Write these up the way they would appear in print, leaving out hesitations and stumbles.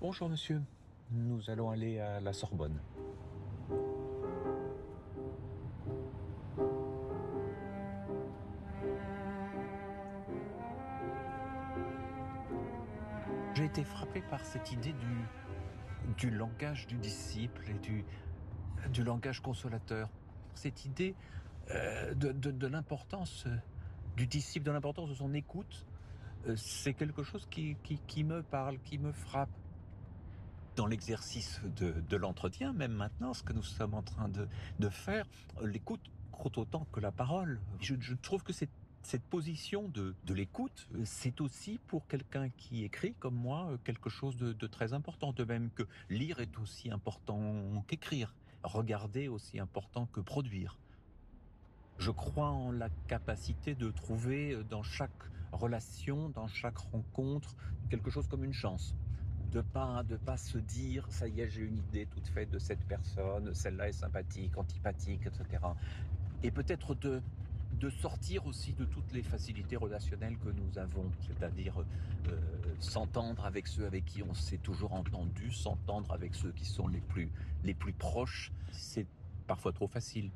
Bonjour monsieur, nous allons aller à la Sorbonne. J'ai été frappé par cette idée du langage du disciple et du langage consolateur. Cette idée de l'importance du disciple, de l'importance de son écoute. C'est quelque chose qui me parle, qui me frappe. Dans l'exercice de l'entretien, même maintenant, ce que nous sommes en train de faire, l'écoute compte autant que la parole. Je trouve que cette position de l'écoute, c'est aussi pour quelqu'un qui écrit comme moi quelque chose de très important. De même que lire est aussi important qu'écrire, regarder aussi important que produire. Je crois en la capacité de trouver dans chaque relation, dans chaque rencontre, quelque chose comme une chance. De pas se dire: «Ça y est, j'ai une idée toute faite de cette personne, celle-là est sympathique, antipathique» et cetera. Et peut-être de sortir aussi de toutes les facilités relationnelles que nous avons, c'est-à-dire, s'entendre avec ceux avec qui on s'est toujours entendu, s'entendre avec ceux qui sont les plus proches. C'est parfois trop facile.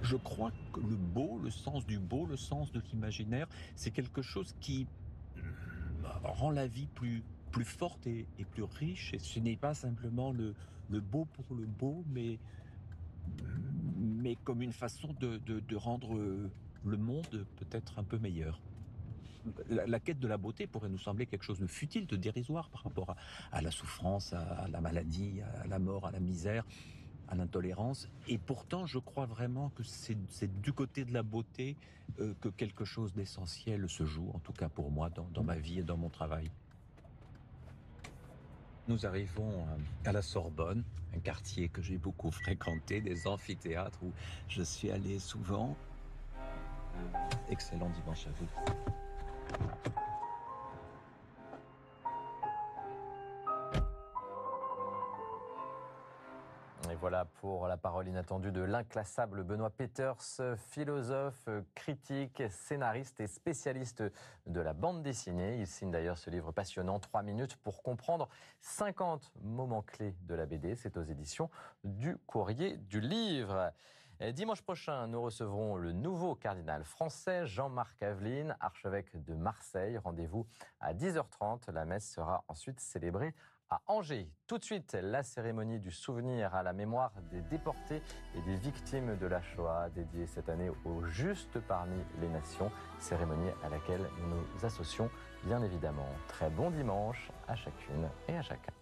Je crois que le beau, le sens du beau, le sens de l'imaginaire, c'est quelque chose qui rend la vie plus forte et plus riche. Et ce n'est pas simplement le beau pour le beau, mais comme une façon de rendre le monde peut-être un peu meilleur. La quête de la beauté pourrait nous sembler quelque chose de futile, de dérisoire par rapport à la souffrance, à la maladie, à la mort, à la misère, à l'intolérance. Et pourtant, je crois vraiment que c'est du côté de la beauté que quelque chose d'essentiel se joue, en tout cas pour moi, dans ma vie et dans mon travail. Nous arrivons à la Sorbonne, un quartier que j'ai beaucoup fréquenté, des amphithéâtres où je suis allé souvent. Excellent dimanche à vous. Et voilà pour la parole inattendue de l'inclassable Benoît Peeters, philosophe, critique, scénariste et spécialiste de la bande dessinée. Il signe d'ailleurs ce livre passionnant, 3 minutes pour comprendre 50 moments clés de la BD. C'est aux éditions du Courrier du Livre. Et dimanche prochain, nous recevrons le nouveau cardinal français, Jean-Marc Aveline, archevêque de Marseille. Rendez-vous à 10h30. La messe sera ensuite célébrée à Angers. Tout de suite, la cérémonie du souvenir à la mémoire des déportés et des victimes de la Shoah, dédiée cette année aux justes parmi les nations, cérémonie à laquelle nous nous associons bien évidemment. Très bon dimanche à chacune et à chacun.